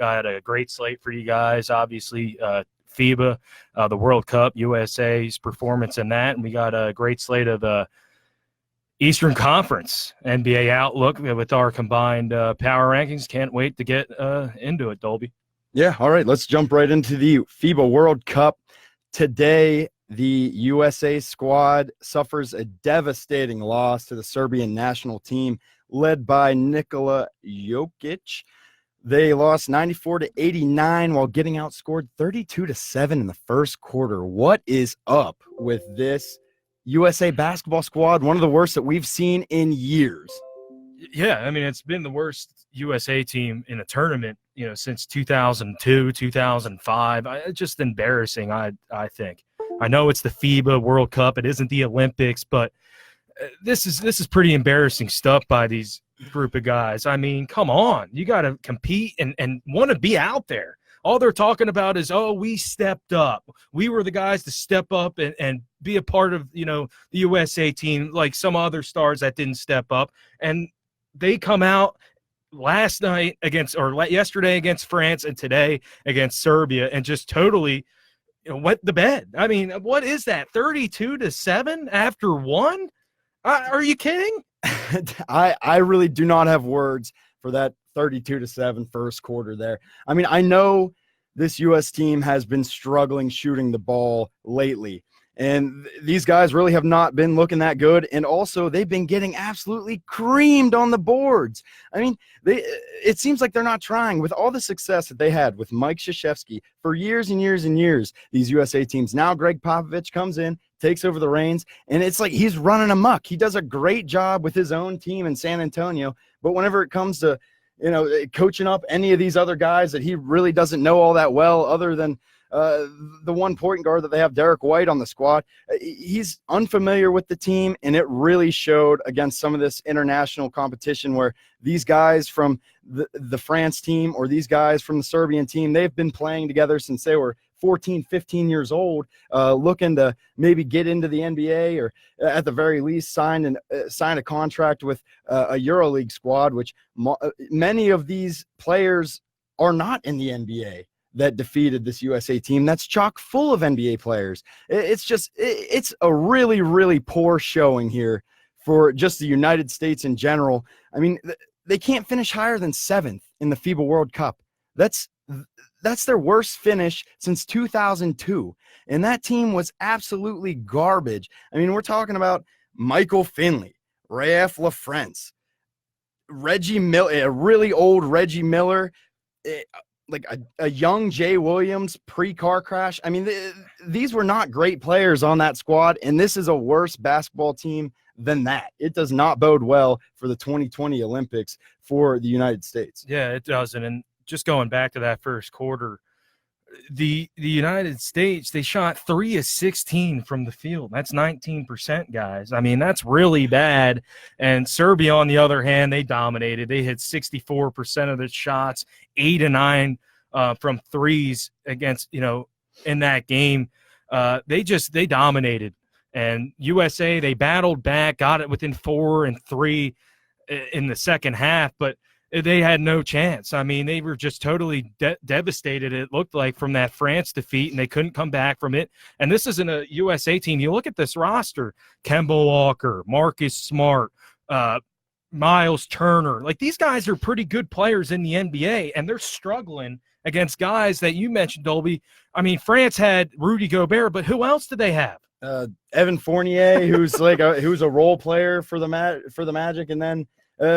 Got a great slate for you guys. Obviously, FIBA, the World Cup, USA's performance in that, and we got a great slate of Eastern Conference NBA outlook with our combined power rankings. Can't wait to get into it, Dolby. Yeah, all right, let's jump right into the FIBA World Cup. Today, the USA squad suffers a devastating loss to the Serbian national team led by Nikola Jokic. They lost 94-89 while getting outscored 32-7 in the first quarter. What is up with this USA basketball squad? One of the worst that we've seen in years. Yeah, I mean, it's been the worst USA team in a tournament, since 2002, 2005. It's just embarrassing, I think. I know it's the FIBA World Cup. It isn't the Olympics, but this is pretty embarrassing stuff by these group of guys. I mean, come on. You got to compete and want to be out there. All they're talking about is, we stepped up. We were the guys to step up and be a part of, the USA team, like some other stars that didn't step up. And they come out yesterday against France and today against Serbia and just totally wet the bed. I mean, what is that? 32-7 after one? Are you kidding? I really do not have words for that 32-7 first quarter there. I mean, I know this U.S. team has been struggling shooting the ball lately, and these guys really have not been looking that good. And also, they've been getting absolutely creamed on the boards. I mean, it seems like they're not trying. With all the success that they had with Mike Krzyzewski for years and years and years, these USA teams. Now Greg Popovich comes in, takes over the reins, and it's like he's running amok. He does a great job with his own team in San Antonio, but whenever it comes to coaching up any of these other guys that he really doesn't know all that well, other than the one point guard that they have, Derek White, on the squad, he's unfamiliar with the team, and it really showed against some of this international competition where these guys from the France team or these guys from the Serbian team, they've been playing together since they were 14, 15 years old, looking to maybe get into the NBA or at the very least sign a contract with a EuroLeague squad, which many of these players are not in the NBA that defeated this USA team. That's chock full of NBA players. It's a really, really poor showing here for just the United States in general. I mean, they can't finish higher than 7th in the FIBA World Cup. That's their worst finish since 2002. And that team was absolutely garbage. I mean, we're talking about Michael Finley, Raef LaFrance, Reggie Miller, a really old Reggie Miller, like a young Jay Williams pre-car crash. I mean, these were not great players on that squad, and this is a worse basketball team than that. It does not bode well for the 2020 Olympics for the United States. Yeah, it doesn't. And just going back to that first quarter, the United States, they shot 3 of 16 from the field. That's 19%, guys. I mean, that's really bad. And Serbia, on the other hand, they dominated. They hit 64% of the shots, 8 of 9 from threes against, in that game. They dominated. And USA, they battled back, got it within 4 and 3 in the second half, but they had no chance. I mean, they were just totally devastated, it looked like, from that France defeat, and they couldn't come back from it. And this isn't a USA team. You look at this roster, Kemba Walker, Marcus Smart, Miles Turner. Like, these guys are pretty good players in the NBA, and they're struggling against guys that you mentioned, Dolby. I mean, France had Rudy Gobert, but who else did they have? Evan Fournier, who's who's a role player for the Magic, and then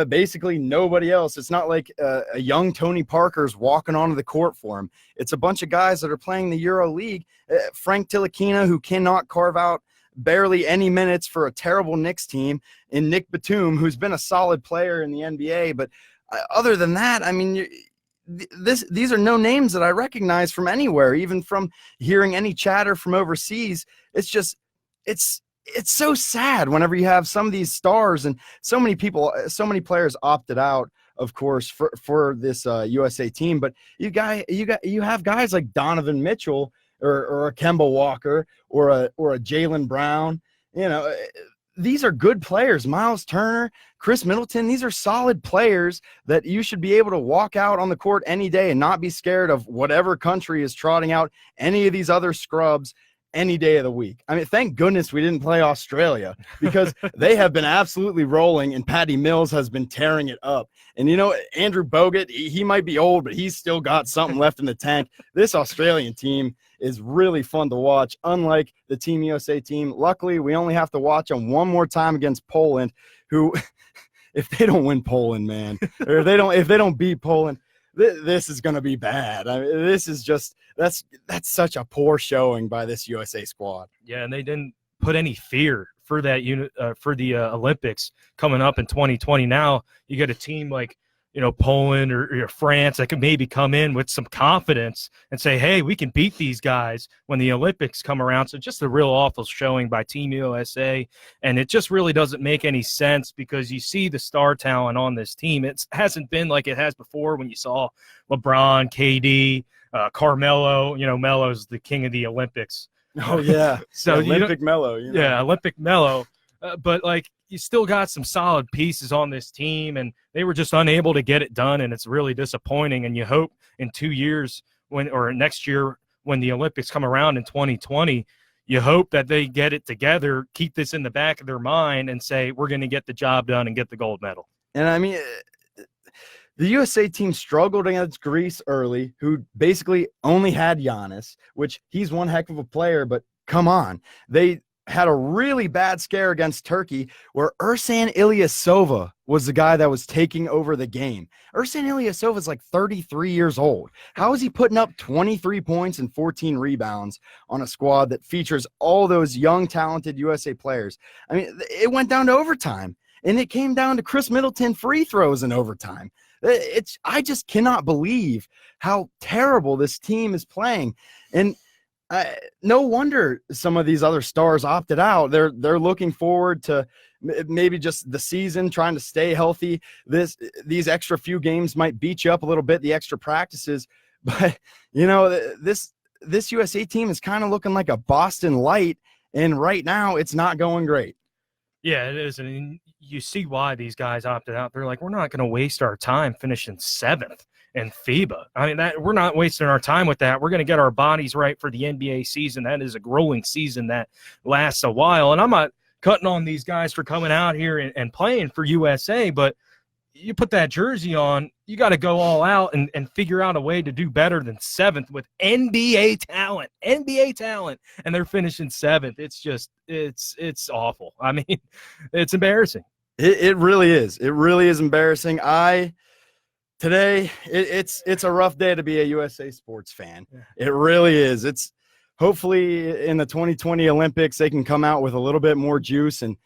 basically nobody else. It's not like a young Tony Parker's walking onto the court for him. It's a bunch of guys that are playing the EuroLeague. Frank Ntilikina, who cannot carve out barely any minutes for a terrible Knicks team, and Nick Batum, who's been a solid player in the NBA. But other than that, I mean, these are no names that I recognize from anywhere, even from hearing any chatter from overseas. It's just it's so sad whenever you have some of these stars, and so many players opted out, of course, for this USA team. But you have guys like Donovan Mitchell or a Kemba Walker or a Jaylen Brown. these are good players. Miles Turner, Chris Middleton, these are solid players that you should be able to walk out on the court any day and not be scared of whatever country is trotting out any of these other scrubs any day of the week. I mean, thank goodness we didn't play Australia, because they have been absolutely rolling, and Patty Mills has been tearing it up. And, you know, Andrew Bogut, he might be old, but he's still got something left in the tank. This Australian team is really fun to watch, unlike the Team USA team. Luckily, we only have to watch them one more time against Poland, who, if they don't win Poland, man, or if they don't beat Poland, this is going to be bad. I mean, this is just that's such a poor showing by this USA squad. Yeah, and they didn't put any fear for that unit for the Olympics coming up in 2020. Now you get a team like, you know, Poland or France that could maybe come in with some confidence and say, hey, we can beat these guys when the Olympics come around. So just a real awful showing by Team USA. And it just really doesn't make any sense, because you see the star talent on this team. It hasn't been like it has before when you saw LeBron, KD, Carmelo. You know, Melo's the king of the Olympics. Oh, yeah. So Olympic Melo. You know? Yeah, Olympic Melo. But, like, you still got some solid pieces on this team, and they were just unable to get it done, and it's really disappointing. And you hope in 2 years or next year when the Olympics come around in 2020, you hope that they get it together, keep this in the back of their mind, and say, we're going to get the job done and get the gold medal. And, I mean, the USA team struggled against Greece early, who basically only had Giannis, which he's one heck of a player, but come on. They had a really bad scare against Turkey, where Ersan Ilyasova was the guy that was taking over the game. Ersan Ilyasova is like 33 years old. How is he putting up 23 points and 14 rebounds on a squad that features all those young, talented USA players? I mean, it went down to overtime, and it came down to Chris Middleton free throws in overtime. I just cannot believe how terrible this team is playing. And no wonder some of these other stars opted out. They're looking forward to maybe just the season, trying to stay healthy. These extra few games might beat you up a little bit, the extra practices. But, you know, this USA team is kind of looking like a Boston Light, and right now it's not going great. Yeah, it is. And you see why these guys opted out. They're like, we're not going to waste our time finishing 7th in FIBA. I mean, we're not wasting our time with that. We're going to get our bodies right for the NBA season. That is a grueling season that lasts a while. And I'm not cutting on these guys for coming out here and playing for USA, but you put that jersey on, you got to go all out and figure out a way to do better than 7th with NBA talent, and they're finishing 7th. It's just, it's awful. I mean, it's embarrassing. It really is. It really is embarrassing. Today, it's a rough day to be a USA sports fan. It really is. It's hopefully in the 2020 Olympics, they can come out with a little bit more juice, and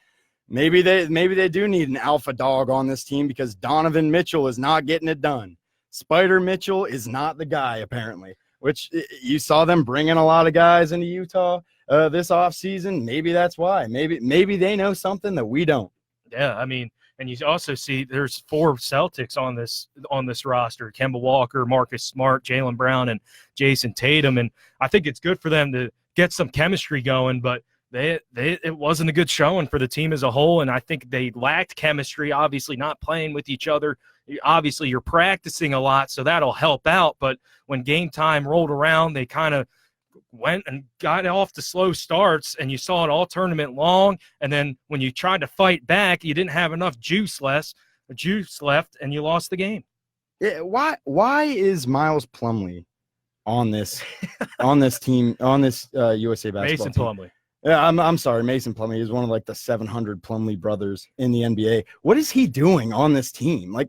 maybe they do need an alpha dog on this team, because Donovan Mitchell is not getting it done. Spider Mitchell is not the guy, apparently, which you saw them bringing a lot of guys into Utah this offseason. Maybe that's why. Maybe they know something that we don't. Yeah, I mean, and you also see there's 4 Celtics on this roster: Kemba Walker, Marcus Smart, Jaylen Brown, and Jason Tatum. And I think it's good for them to get some chemistry going, but it wasn't a good showing for the team as a whole, and I think they lacked chemistry, obviously not playing with each other. Obviously, you're practicing a lot, so that'll help out, but when game time rolled around, they kind of went and got off the slow starts, and you saw it all tournament long, and then when you tried to fight back, you didn't have enough juice left, and you lost the game. Yeah, why is Miles Plumlee on this team, on this USA basketball Mason team? Plumlee. Yeah, I'm sorry, Mason Plumlee is one of like the 700 Plumlee brothers in the NBA. What is he doing on this team? Like,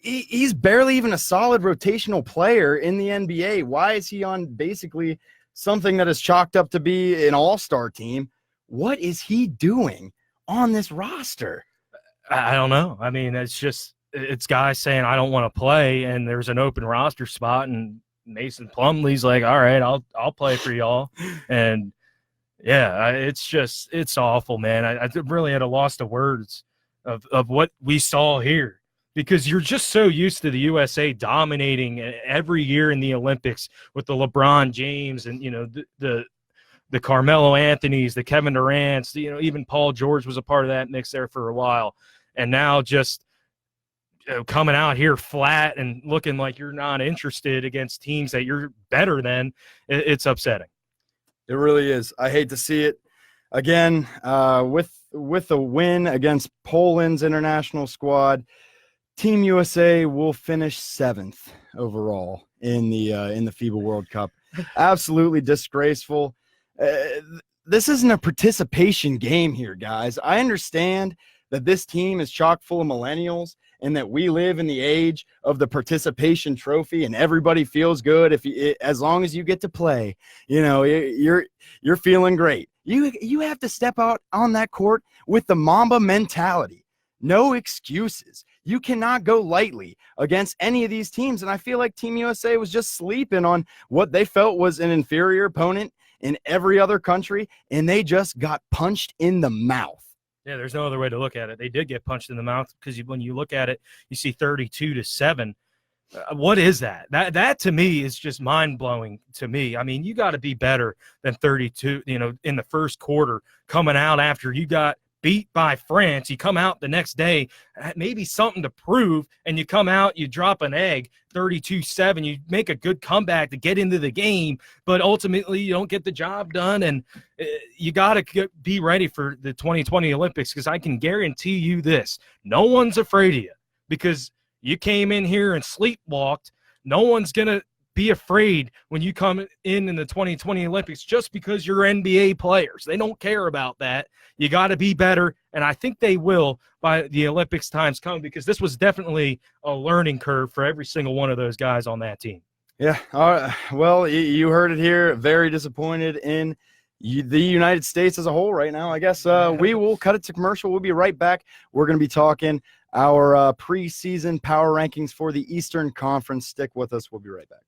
he's barely even a solid rotational player in the NBA. Why is he on basically something that is chalked up to be an all-star team? What is he doing on this roster? I don't know. I mean, it's guys saying, I don't want to play, and there's an open roster spot, and Mason Plumlee's like, all right, I'll play for y'all. And yeah, it's awful, man. I really had a loss of words of what we saw here, because you're just so used to the USA dominating every year in the Olympics with the LeBron James and, you know, the the Carmelo Anthonys, the Kevin Durant's, even Paul George was a part of that mix there for a while. And now just coming out here flat and looking like you're not interested against teams that you're better than, it's upsetting. It really is. I hate to see it. Again, with a win against Poland's international squad, Team USA will finish 7th overall in the FIBA World Cup. Absolutely disgraceful. This isn't a participation game here, guys. I understand that this team is chock full of millennials and that we live in the age of the participation trophy and everybody feels good as long as you get to play. You're feeling great. You have to step out on that court with the Mamba mentality. No excuses. You cannot go lightly against any of these teams. And I feel like Team USA was just sleeping on what they felt was an inferior opponent in every other country, and they just got punched in the mouth. Yeah, there's no other way to look at it. They did get punched in the mouth because when you look at it, you see 32-7. What is that? That to me is just mind-blowing to me. I mean, you got to be better than 32, in the first quarter coming out after you got beat by France. You come out the next day, maybe something to prove, and you come out, you drop an egg, 32-7. You make a good comeback to get into the game, but ultimately you don't get the job done, and you got to be ready for the 2020 Olympics, because I can guarantee you this. No one's afraid of you because you came in here and sleepwalked. No one's going to be afraid when you come in the 2020 Olympics just because you're NBA players. They don't care about that. You got to be better, and I think they will by the Olympics times come, because this was definitely a learning curve for every single one of those guys on that team. Yeah, well, you heard it here. Very disappointed in the United States as a whole right now. I guess we will cut it to commercial. We'll be right back. We're going to be talking our preseason power rankings for the Eastern Conference. Stick with us. We'll be right back.